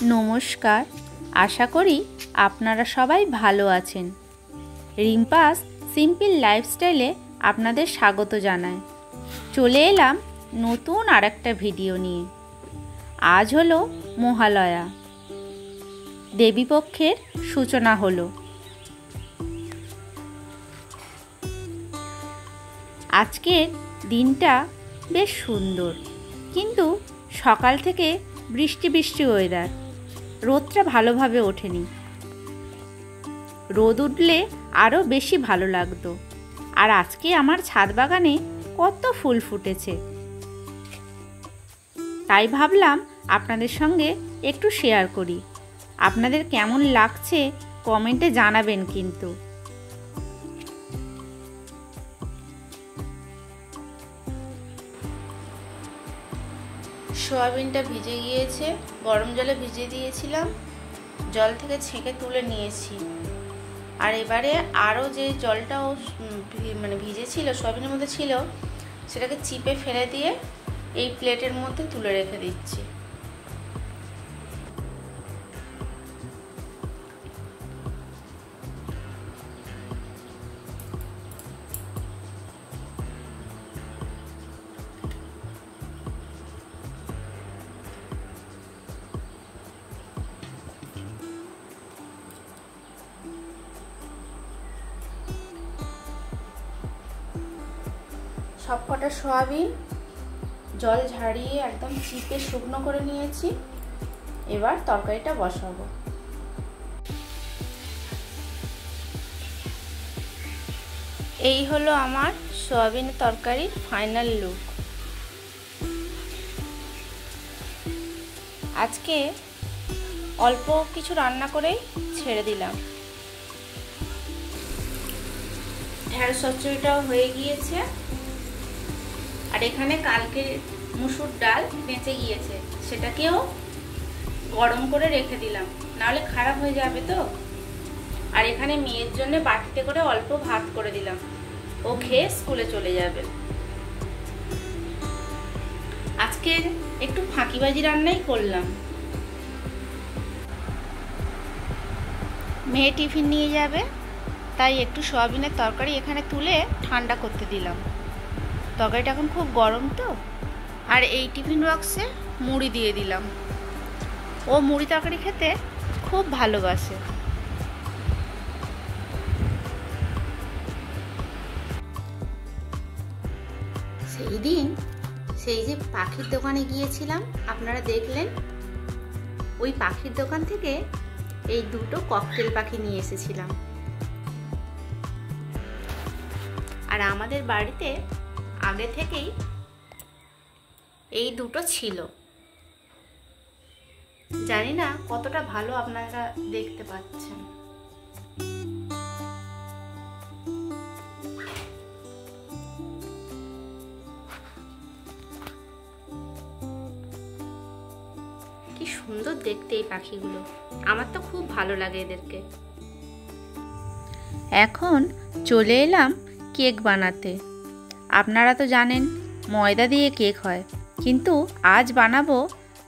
নমস্কার, আশা করি আপনারা সবাই ভালো আছেন। রিম্পাস সিম্পল লাইফস্টাইলে আপনাদের স্বাগত জানাই। চলে এলাম নতুন আরেকটা ভিডিও নিয়ে। আজ হলো মহালয়া, দেবীপক্ষের সূচনা হলো। আজকের দিনটা বেশ সুন্দর, কিন্তু সকাল থেকে বৃষ্টি বৃষ্টি ওয়েদার, রোদটা ভালোভাবে ওঠেনি। রোদ উঠলে আরও বেশি ভালো লাগতো। আর আজকে আমার ছাদ বাগানে কত ফুল ফুটেছে, তাই ভাবলাম আপনাদের সঙ্গে একটু শেয়ার করি। আপনাদের কেমন লাগছে কমেন্টে জানাবেন কিন্তু। সয়াবিনটা ভিজে গিয়েছে, গরম জলে ভিজিয়ে দিয়েছিলাম, জল থেকে ছেঁকে তুলে নিয়েছি। আর এবারে আরও যে জলটাও ভিজে ছিল, সয়াবিনের মধ্যে ছিল, সেটাকে চিপে ফেলে দিয়ে এই প্লেটের মধ্যে তুলে রেখে দিচ্ছি। সব কটা সয়াবিন জল ঝাড়িয়ে একদম চিপে শুকনো করে নিয়েছি। এবার তরকারিটা বসাবো। এই হলো আমার সয়াবিনের তরকারির ফাইনাল লুক। আজকে অল্প কিছু রান্না করেই ছেড়ে দিলাম। ঢেঁড়স চচ্চড়িটাও হয়ে গিয়েছে। আর এখানে কালকে মুসুর ডাল বেঁচে গিয়েছে, সেটাকেও গরম করে রেখে দিলাম, নাহলে খারাপ হয়ে যাবে তো। আর এখানে মেয়ের জন্য বাটিতে করে অল্প ভাত করে দিলাম, ও খেয়ে স্কুলে চলে যাবে। আজকে একটু ফাঁকিবাজি রান্নাই করলাম। মেয়ে টিফিন নিয়ে যাবে, তাই একটু সয়াবিনের তরকারি এখানে তুলে ঠান্ডা করতে দিলাম। তরকারিটা এখন খুব গরম তো। আর এই টিফিন বক্সে মুড়ি দিয়ে দিলাম, ও মুড়ি তরকারি খেতে খুব ভালোবাসে। সেই দিন সেই যে পাখির দোকানে গিয়েছিলাম, আপনারা দেখলেন, ওই পাখির দোকান থেকে এই দুটো ককটেল পাখি নিয়ে এসেছিলাম। আর আমাদের বাড়িতে আগে থেকেই এই দুটো ছিল। জানি না কতটা ভালো আপনারা দেখতে পাচ্ছেন। কি সুন্দর দেখতে এই পাখিগুলো, আমার তো খুব ভালো লাগে এদেরকে। এখন চলে এলাম কেক বানাতে। আপনারা তো জানেন ময়দা দিয়ে কেক হয়, কিন্তু আজ বানাবো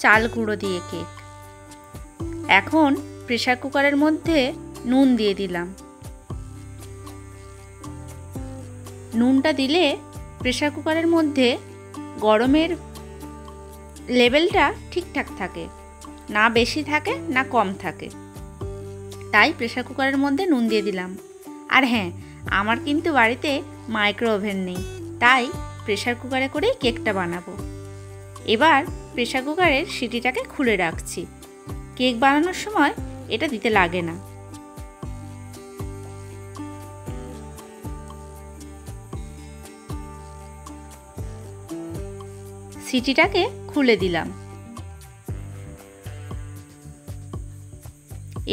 চাল গুঁড়ো দিয়ে কেক। এখন প্রেসার কুকারের মধ্যে নুন দিয়ে দিলাম। নুনটা দিলে প্রেসার কুকারের মধ্যে গরমের লেভেলটা ঠিকঠাক থাকে, না বেশি থাকে না কম থাকে। তাই প্রেসার কুকারের মধ্যে নুন দিয়ে দিলাম। আর হ্যাঁ, আমার কিন্তু বাড়িতে মাইক্রো ওভেন নেই, তাই প্রেসার কুকারে করেই কেকটা বানাবো। এবার প্রেসার কুকারের সিটিটাকে খুলে রাখছি। কেক বানানোর সময় এটা দিতে লাগে না। সিটিটাকে খুলে দিলাম।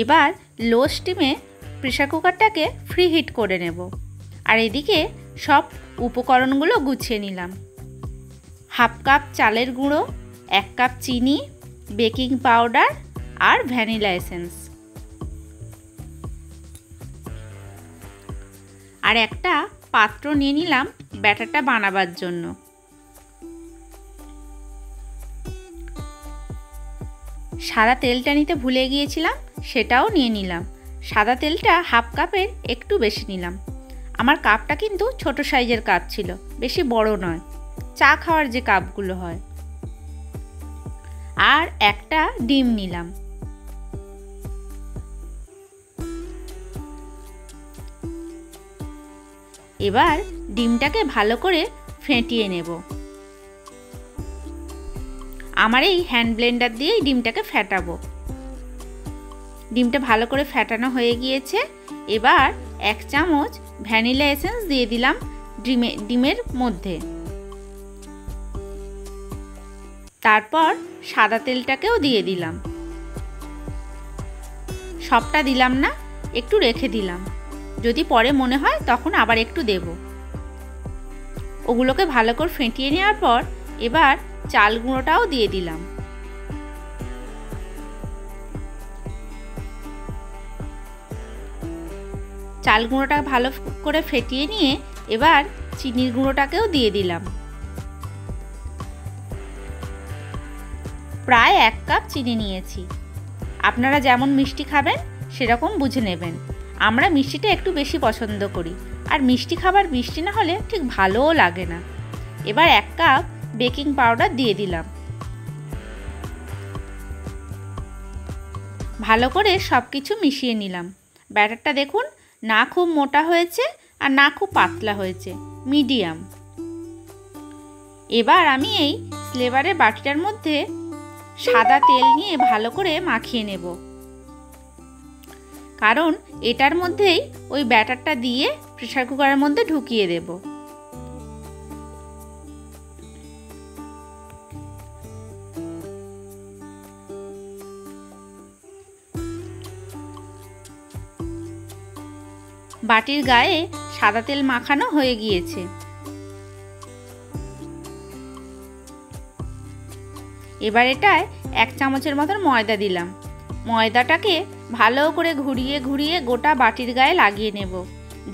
এবার লো স্টিমে প্রেসার কুকারটাকে ফ্রি হিট করে নেব। আর এদিকে সব উপকরণগুলো গুছিয়ে নিলাম। হাফ কাপ চালের গুঁড়ো, 1 কাপ চিনি, বেকিং পাউডার আর ভ্যানিলা এসেন্স। আর একটা পাত্র নিয়ে নিলাম ব্যাটারটা বানাবার জন্য। সাদা তেলটা নিতে ভুলে গিয়েছিলাম, সেটাও নিয়ে নিলাম। সাদা তেলটা হাফ কাপের একটু বেশি নিলাম। আমার কাপটা কিন্তু ছোট সাইজের কাপ ছিল, বেশি বড় নয়, চা খাওয়ার যে কাপগুলো হয়। আর একটা ডিম নিলাম। এবার ডিমটাকে ভালো করে ফেটিয়ে নেব। আমার এই হ্যান্ড ব্লেন্ডার দিয়েই ডিমটাকে ফেটাবো। ডিমটা ভালো করে ফেটানো হয়ে গিয়েছে। এবার 1 চামচ ভ্যানিলা এসেন্স দিয়ে দিলাম ডিমের মধ্যে। তারপর সাদা তেলটাকেও দিয়ে দিলাম। সবটা দিলাম না, একটু রেখে দিলাম, যদি পরে মনে হয় তখন আবার একটু দেব। ওগুলোকে ভালো করে ফেটিয়ে নেওয়ার পর এবার চাল গুঁড়োটাও দিয়ে দিলাম। চাল গুঁড়োটা ভালো করে ফেটিয়ে নিয়ে এবার চিনির গুঁড়োটাকেও দিয়ে দিলাম। প্রায় 1 কাপ চিনি নিয়েছি। আপনারা যেমন মিষ্টি খাবেন সেরকম বুঝে নেবেন। আমরা মিষ্টিটা একটু বেশি পছন্দ করি, আর মিষ্টি খাবার মিষ্টি না হলে ঠিক ভালোও লাগে না। এবার 1 কাপ বেকিং পাউডার দিয়ে দিলাম। ভালো করে সব কিছু মিশিয়ে নিলাম। ব্যাটারটা দেখুন, না খুব মোটা হয়েছে আর না খুব পাতলা হয়েছে, মিডিয়াম। এবার আমি এই স্লেভারের বাটিটার মধ্যে সাদা তেল নিয়ে ভালো করে মাখিয়ে নেব, কারণ এটার মধ্যেই ওই ব্যাটারটা দিয়ে প্রেসার কুকারের মধ্যে ঢুকিয়ে দেব। বাটির গায়ে সাদা তেল মাখানো হয়ে গিয়েছে। এবার এটায় 1 চামচের মতন ময়দা দিলাম। ময়দাটাকে ভালো করে ঘুরিয়ে ঘুরিয়ে গোটা বাটির গায়ে লাগিয়ে নেব,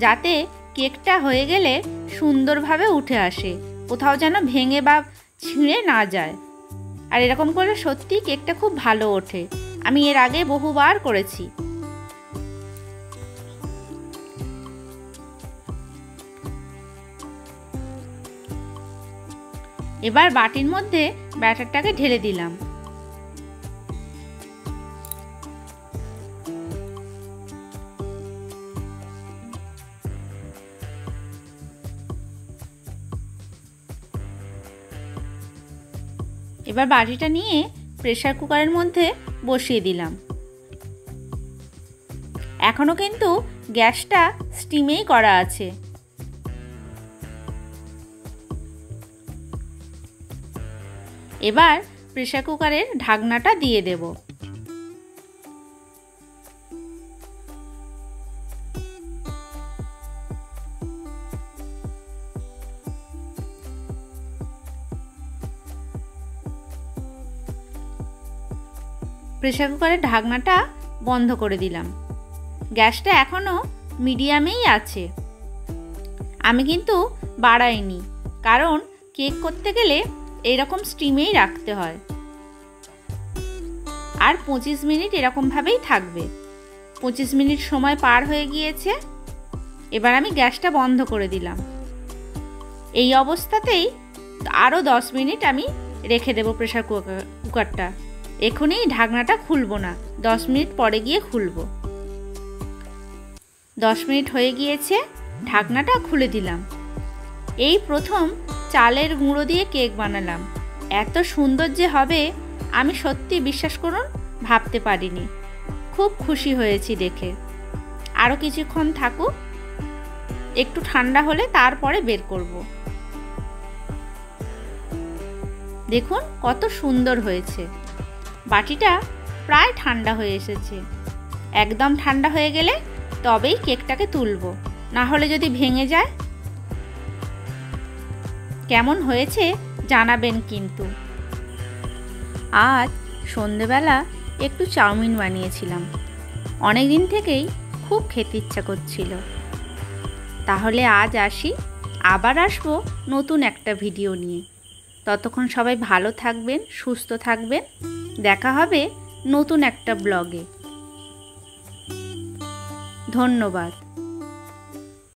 যাতে কেকটা হয়ে গেলে সুন্দরভাবে উঠে আসে, কোথাও যেন ভেঙে বা ছিঁড়ে না যায়। আর এরকম করে সত্যি কেকটা খুব ভালো ওঠে। আমি এর আগে বহুবার করেছি। এবার বাটির মধ্যে ব্যাটারটাকে ঢেলে দিলাম। এবার বাটিটা নিয়ে প্রেসার কুকারের মধ্যে বসিয়ে দিলাম। এখনো কিন্তু গ্যাসটা স্টিমেই করা আছে। এবার প্রেসার কুকারের ঢাকনাটা দিয়ে দেব। প্রেসার কুকারের ঢাকনাটা বন্ধ করে দিলাম। গ্যাসটা এখনো মিডিয়ামেই আছে। আমি কিন্তু বাড়াইনি, কারণ কেক করতে গেলে এরকম স্টিমেই রাখতে হয়। আর 25 মিনিট এরকমভাবেই থাকবে। 25 মিনিট সময় পার হয়ে গিয়েছে। এবার আমি গ্যাসটা বন্ধ করে দিলাম। এই অবস্থাতেই আরও 10 মিনিট আমি রেখে দেব প্রেসার কুকারটা। এখনই ঢাকনাটা খুলবো না, 10 মিনিট পরে গিয়ে খুলবো। 10 মিনিট হয়ে গিয়েছে, ঢাকনাটা খুলে দিলাম। এই প্রথম চালের গুঁড়ো দিয়ে কেক বানালাম। এত সুন্দর যে হবে আমি সত্যি, বিশ্বাস করুন, ভাবতে পারিনি। খুব খুশি হয়েছি দেখে। আরও কিছুক্ষণ থাকুক, একটু ঠান্ডা হলে তারপরে বের করব। দেখুন কত সুন্দর হয়েছে। বাটিটা প্রায় ঠান্ডা হয়ে এসেছে। একদম ঠান্ডা হয়ে গেলে তবেই কেকটাকে তুলব, না হলে যদি ভেঙে যায়। কেমন হয়েছে জানাবেন কিন্তু। আজ সন্ধেবেলা একটু চাউমিন বানিয়েছিলাম। অনেক দিন থেকেই খুব খেতে ইচ্ছা করছিল। তাহলে আজ আসি, আবার আসবো নতুন একটা ভিডিও নিয়ে। ততক্ষণ সবাই ভালো থাকবেন, সুস্থ থাকবেন। দেখা হবে নতুন একটা ব্লগে। ধন্যবাদ।